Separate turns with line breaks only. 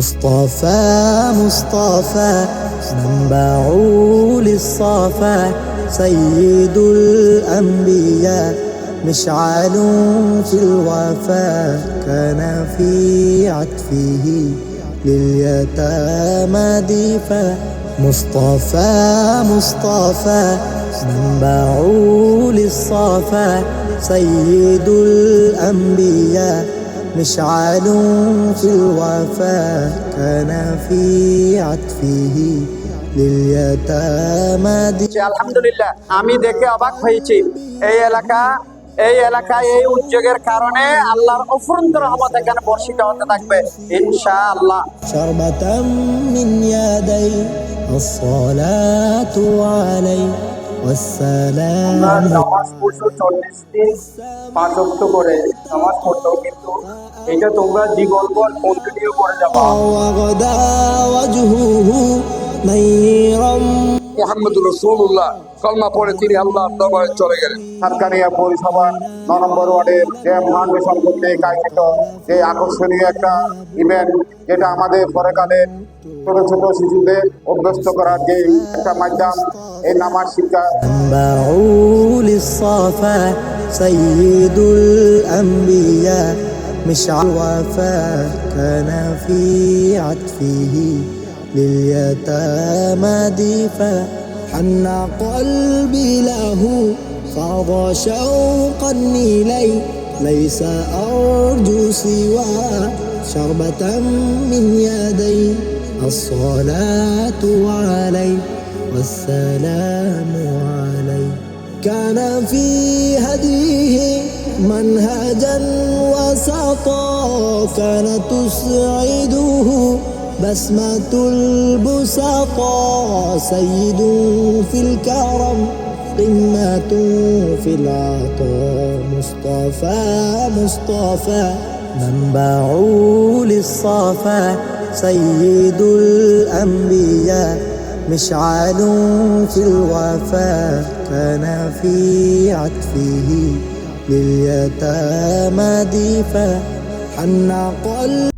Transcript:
مصطفى مصطفى منبع للصفا سيد الأنبياء مشعل في الوفا كان في عطفه لليتامى دفا مصطفى مصطفى منبع للصفا سيد الأنبياء مشعل في الوفا كان في عطفه لليتامى
আলহামদুলিল্লাহ আমি দেখে অবাক হয়েছি এই এলাকায় এই উদ্যোগের কারণে আল্লাহর অফুরন্ত রহমত এখানে বর্ষিত হতে থাকবে ইনশাআল্লাহ।
شربة من يدي الصلاة علي والسلام
নামাজ পড়ছো 40 দিন 5 ওয়াক্ত করে নামাজ পড়ছো, কিন্তু এটা তোমরা জীবনভর কন্টিনিউ করে যাবে।
وغدا وجهه نيرا
মুহাম্মদুর রাসূলুল্লাহ কলমা পড়ে তিনি আল্লাহর দরবারে চলে গেলেন।
সাতকানিয়া পৌরসভা 9 নম্বর ওয়ার্ডের যে ফাউন্ডেশন কর্তৃক আয়োজিত যে আকর্ষণীয় একটা ইভেন্ট, যেটা আমাদের পরকালের ছোট ছোট শিশুদের অভ্যস্ত করার যে একটা মাধ্যম, এই নামাজ শিক্ষা।
منبع للصفا سيد الأنبياء مشعل الوفا كان في عطفه لليتامى دفا حن قلبي له فاض شوقا إلي ليس أرجو سوى شربة من يدي الصلاة علي والسلام علي كان في هديه منهجا وسطا كان تسعده بسمة البسطا سيد في الكرم قمة في العطاء مصطفى مصطفى منبع للصفا سيد الأنبياء مشعل في الوفا كان في عطفه لليتامى دفا حن قلبي